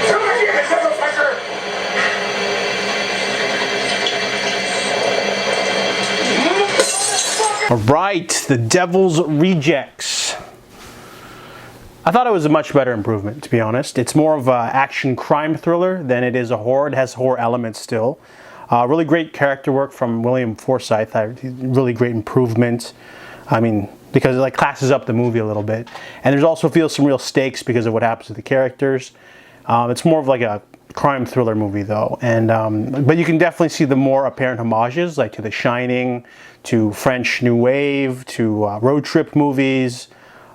L: Come on, you motherfucker.
A: All right, The Devil's Rejects. I thought it was a much better improvement, to be honest. It's more of an action crime thriller than it is a horror. It has horror elements still. Really great character work from William Forsythe. Really great improvement. I mean, because it like classes up the movie a little bit. And there's also feels some real stakes because of what happens to the characters. It's more of like a crime thriller movie though. And but you can definitely see the more apparent homages, like to The Shining, to French New Wave, to road trip movies,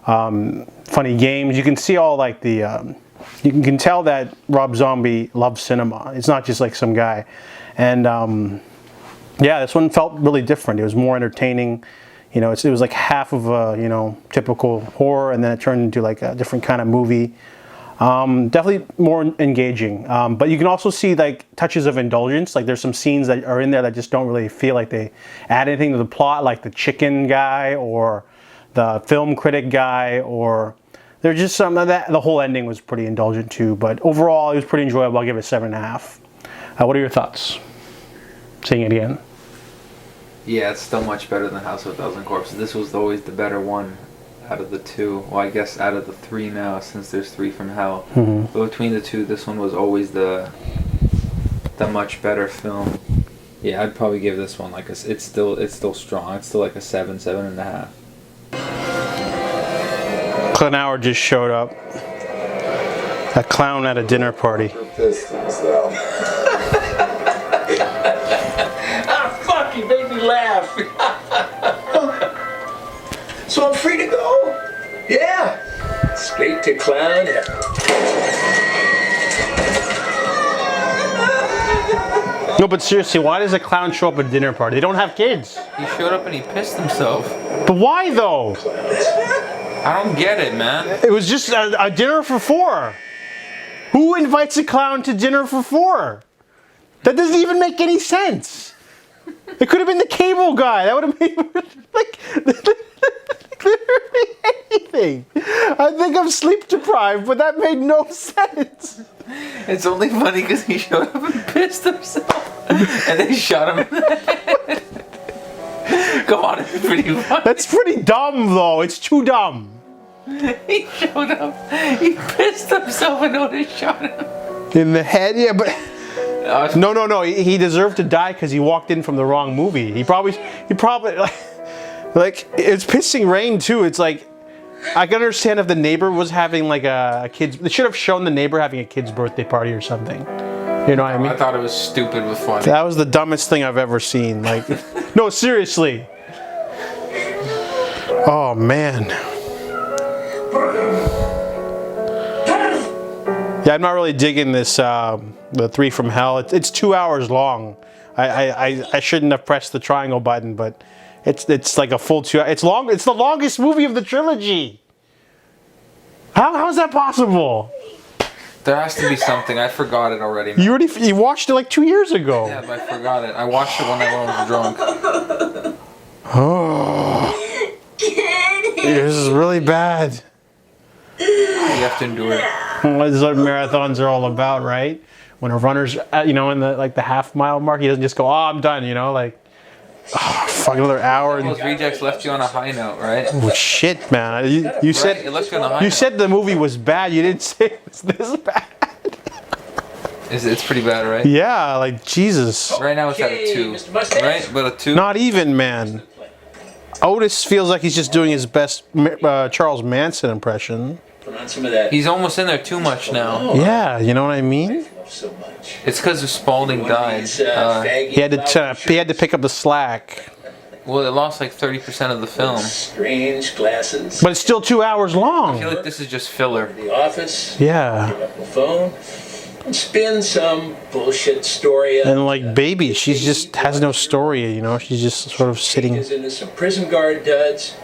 A: funny games. You can see all like the, you can tell that Rob Zombie loves cinema. It's not just like some guy. And yeah, this one felt really different. It was more entertaining. You know, it was like half of a, you know, typical horror, and then it turned into like a different kind of movie. Definitely more engaging. But you can also see like touches of indulgence. Like there's some scenes that are in there that just don't really feel like they add anything to the plot, like the chicken guy or the film critic guy, or there's just some of that. The whole ending was pretty indulgent too, but overall it was pretty enjoyable. I'll give it 7.5. What are your thoughts? Seeing it again.
B: Yeah, it's still much better than House of a Thousand Corpses. This was always the better one out of the two. Well, I guess out of the three now, since there's 3 from Hell.
A: Mm-hmm.
B: But between the two, this one was always the much better film. Yeah, I'd probably give this one like it's still strong. It's still like a 7.5.
A: Clownhour just showed up. A clown at a dinner party.
H: Fuck, you made me laugh. So I'm free to go? Yeah. Straight to clown heaven.
A: No, but seriously, why does a clown show up at a dinner party? They don't have kids.
B: He showed up and he pissed himself.
A: But why though?
B: I don't get it, man.
A: It was just a dinner for 4. Who invites a clown to dinner for 4? That doesn't even make any sense. It could have been the cable guy. That would have made like literally anything. I think I'm sleep deprived, but that made no sense.
B: It's only funny because he showed up and pissed himself, and they shot him in the head. Come on, it's pretty funny.
A: That's pretty dumb, though. It's too dumb.
B: He showed up, he pissed himself, and Otis shot him.
A: In the head? Yeah, but... No. He deserved to die because he walked in from the wrong movie. He probably like it's pissing rain too. It's like I can understand if the neighbor was having like a kid's. They should have shown the neighbor having a kid's birthday party or something. You know what I mean?
B: I thought it was stupid with fun.
A: That was the dumbest thing I've ever seen. Like, no, seriously. Oh man. Yeah, I'm not really digging this. The 3 from Hell. It's 2 hours long. I shouldn't have pressed the triangle button, but it's like a full 2 hours. It's long. It's the longest movie of the trilogy. How is that possible?
B: There has to be something. I forgot it already.
A: Man. You watched it like 2 years ago.
B: Yeah, but I forgot it. I watched it when I was drunk.
A: Oh, this is really bad.
B: You have to endure it.
A: This is what marathons are all about, right? When a runner's, you know, in the the half-mile mark, he doesn't just go, "Oh, I'm done," you know, like, oh, fuck, another hour.
B: Those rejects left you on a high note, right?
A: Oh shit, man! You said
B: it left you on a high
A: you
B: note.
A: said the movie was bad. You didn't say it was this bad.
B: It's pretty bad, right?
A: Yeah, like Jesus.
B: Right now it's at a 2, right? But a 2.
A: Not even, man. Otis feels like he's just doing his best Charles Manson impression.
M: Some of that.
B: He's almost in there too much now.
A: Yeah, you know what I mean?
M: So much.
B: It's because Spalding died.
A: He had to pick up the slack.
B: Well, it lost like 30% of the film.
M: Strange glasses.
A: But it's still 2 hours long.
B: I feel like this is just filler.
M: The office.
A: Yeah.
M: Pick up the phone. And spin some bullshit story up.
A: And like baby, she just has no story, you know? She's just sort of sitting.
M: She's into some prison guard duds.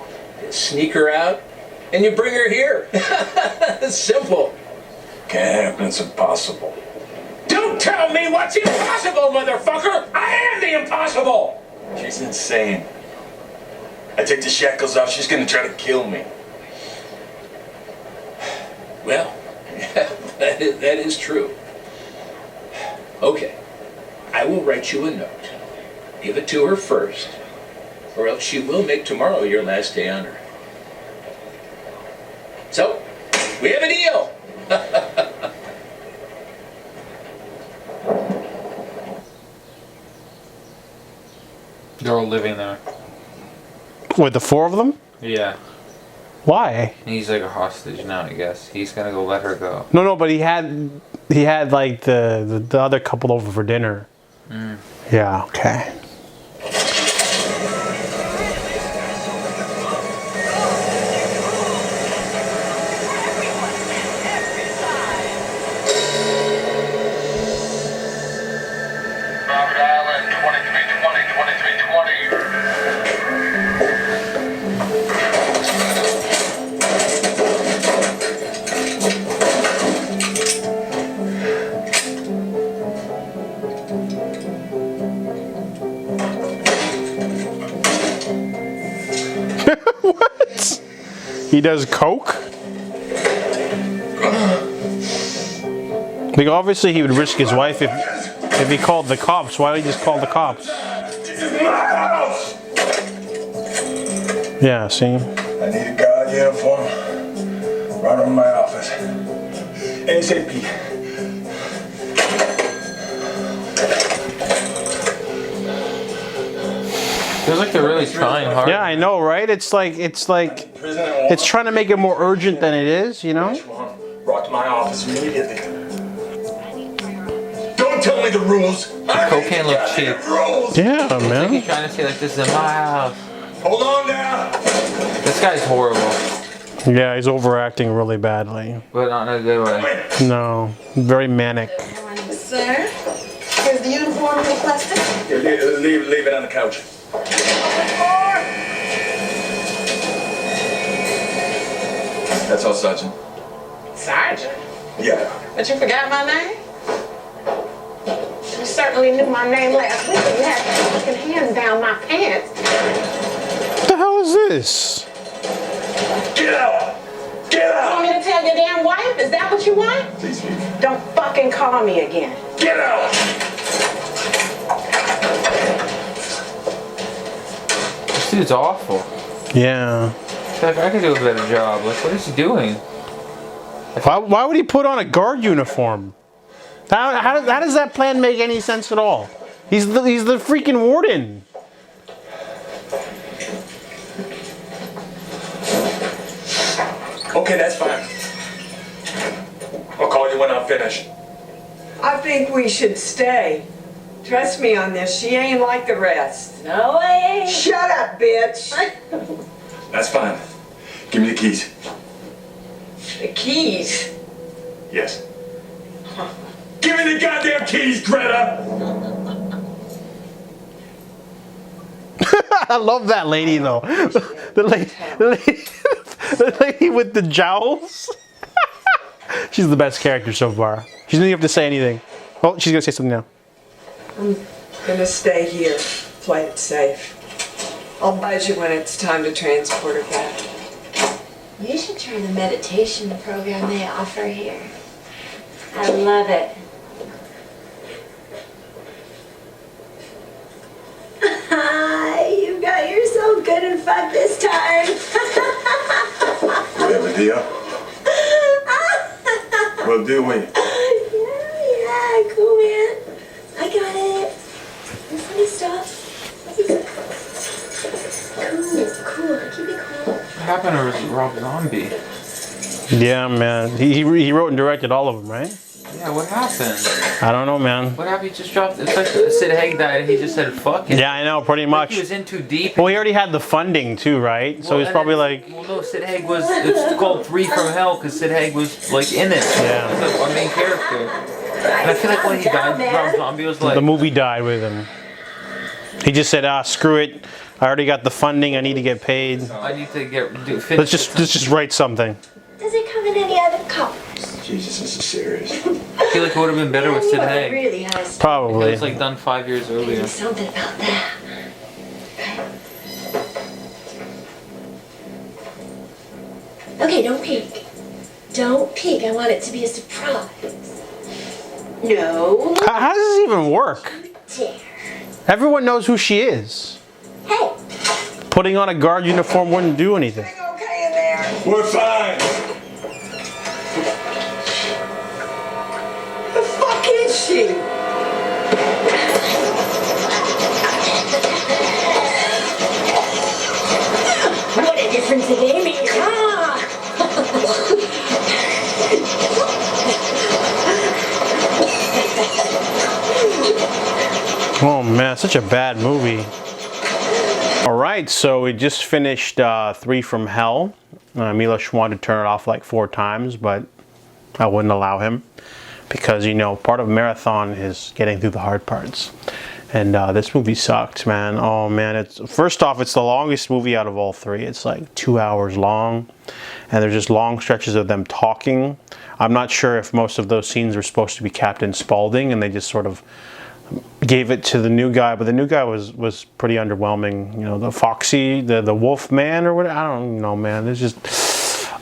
M: You sneak her out. And you bring her here. It's simple.
E: Can't happen, it's impossible.
H: Don't tell me what's impossible, motherfucker! I am the impossible!
E: She's insane. I take the shackles off, she's gonna try to kill me.
M: Well, that is true. Okay. I will write you a note. Give it to her first, or else she will make tomorrow your last day on Earth. So, we have a deal.
B: They're all living there.
A: With the 4 of them?
B: Yeah.
A: Why?
B: He's like a hostage now, I guess. He's gonna go let her go.
A: No, but he had like the other couple over for dinner.
B: Mm.
A: Yeah, okay. He does coke? Like, obviously he would risk his life if he called the cops. Why did he just call the cops?
C: This is my house!
A: Yeah, see?
C: I need a guard uniform right on my office. ASAP.
B: Feels like they're really trying hard.
A: Yeah, I know, right? It's trying to make it more urgent than it is, you know?
C: Brought to my office immediately. Don't tell me the rules.
B: Cocaine looks cheap.
A: Yeah,
B: I think
A: man.
B: he's trying to say like this is my house.
C: Hold on now.
B: This guy's horrible,
A: Yeah, he's overacting really badly.
B: but not in a good way.
A: No, very manic.
J: Sir, here's the uniform you requested.
C: Leave it on the couch. That's all, Sergeant.
J: Sergeant?
C: Yeah.
J: But you forgot my name? You certainly knew my name last week when you had your fucking hands down my pants.
A: What the hell is this?
C: Get out! Get
J: You
C: out!
J: want me to tell your damn wife? Is that what you want?
C: Please,
J: Don't fucking call me again.
C: get out!
B: This dude's awful.
A: Yeah.
B: Like, I could do a better job. Like, what is he doing?
A: Why would he put on a guard uniform? How does that plan make any sense at all? He's the freaking warden.
C: Okay, that's fine. I'll call you when I'm finished.
N: I think we should stay. Trust me on this, she ain't like the rest.
J: No way.
N: Shut up, bitch.
C: That's fine. Give me the keys.
N: The keys.
C: Yes. Give me the goddamn keys, Greta!
A: I love that lady though. The lady with the jowls. She's the best character so far. She doesn't even have to say anything. Oh, she's gonna say something now.
N: I'm gonna stay here, play it safe. I'll buzz you when it's time to transport her back.
J: You should try the meditation program they offer here. I love it. You got yourself good and fucked this time.
C: We have a deal? We'll do we?
J: Yeah, cool, man. I got it. Funny stuff. Cool. Keep it cool.
B: What happened to Rob Zombie?
A: Yeah, man. He wrote and directed all of them, right?
B: Yeah, what happened?
A: I don't know, man.
B: What happened? He just dropped. It's like Sid Haig died and he just said, fuck it.
A: Yeah, I know, pretty much.
B: He was in too deep.
A: Well, he already had the funding too, right? So he's probably like...
B: Well, no, Sid Haig was... It's called Three from Hell because Sid Haig was, like, in it.
A: Yeah.
B: That's our main character. And I feel like when he died, Rob Zombie was like...
A: The movie died with him. He just said, screw it. I already got the funding. I need to get paid.
B: I need to finish.
A: Let's just write something.
J: Does it come in any other colors?
C: Jesus, this is serious.
B: I feel like it would have been better with Sid Haig.
J: Really high.
A: Probably.
B: It was like done 5 years earlier.
J: Something about that. Okay, don't peek. Don't peek. I want it to be a surprise. No.
A: How does this even work? Everyone knows who she is.
J: Hey.
A: Putting on a guard uniform wouldn't do anything.
N: Okay in there.
C: We're fine.
N: The fuck is she?
J: What a difference a day makes, huh?
A: Oh man, such a bad movie. All right, so we just finished Three from Hell. Milos wanted to turn it off like 4 times, but I wouldn't allow him because, you know, part of marathon is getting through the hard parts. And this movie sucked, man. Oh man, first off, it's the longest movie out of all 3. It's like 2 hours long, and there's just long stretches of them talking. I'm not sure if most of those scenes were supposed to be Captain Spaulding, and they just sort of gave it to the new guy, but the new guy was pretty underwhelming. You know, the Foxy, the Wolf Man or what? I don't know, man. It's just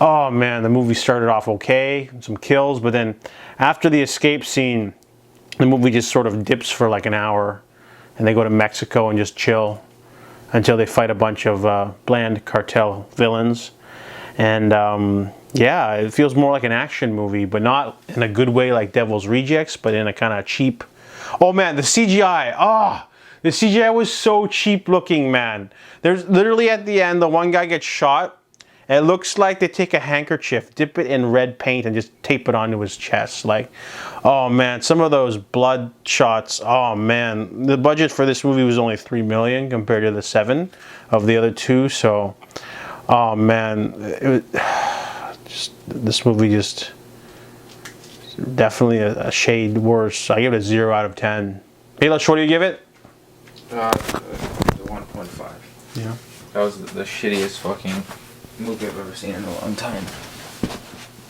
A: Oh man, the movie started off okay, some kills, but then after the escape scene, the movie just sort of dips for like an hour, and they go to Mexico and just chill until they fight a bunch of bland cartel villains. And yeah, it feels more like an action movie, but not in a good way like Devil's Rejects, but in a kind of cheap. Oh man, the CGI. The CGI was so cheap looking, man. There's literally at the end, the one guy gets shot. It looks like they take a handkerchief, dip it in red paint, and just tape it onto his chest. Like, oh man, some of those blood shots. Oh man, the budget for this movie was only $3 million compared to the $7 million of the other two. So, oh man, this movie just definitely a shade worse. I give it a 0 out of 10. Milos, what do you give it?
B: The 1.5.
A: Yeah.
B: That was the shittiest fucking movie I've ever seen in a long time.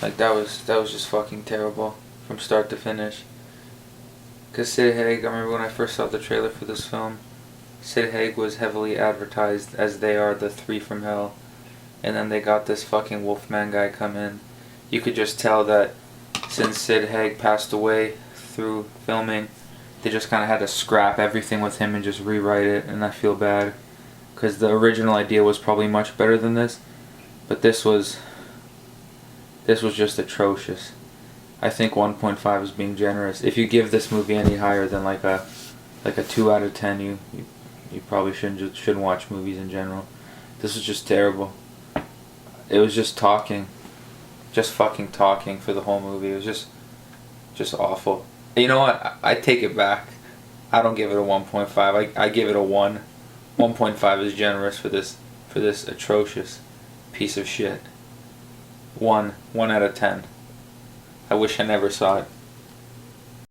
B: Like that was just fucking terrible from start to finish. Cause Sid Haig, I remember when I first saw the trailer for this film, Sid Haig was heavily advertised as they are the three from hell, and then they got this fucking Wolfman guy come in. You could just tell that since Sid Haig passed away through filming, they just kind of had to scrap everything with him and just rewrite it, and I feel bad. Because the original idea was probably much better than this, but this was just atrocious. I think 1.5 is being generous. If you give this movie any higher than like a 2 out of 10, you probably shouldn't watch movies in general. This was just terrible. It was just talking, just fucking talking for the whole movie. It was just awful. You know what? I take it back. I don't give it a 1.5. I give it a 1. 1.5 is generous for this atrocious piece of shit. 1 out of 10. I wish I never saw it.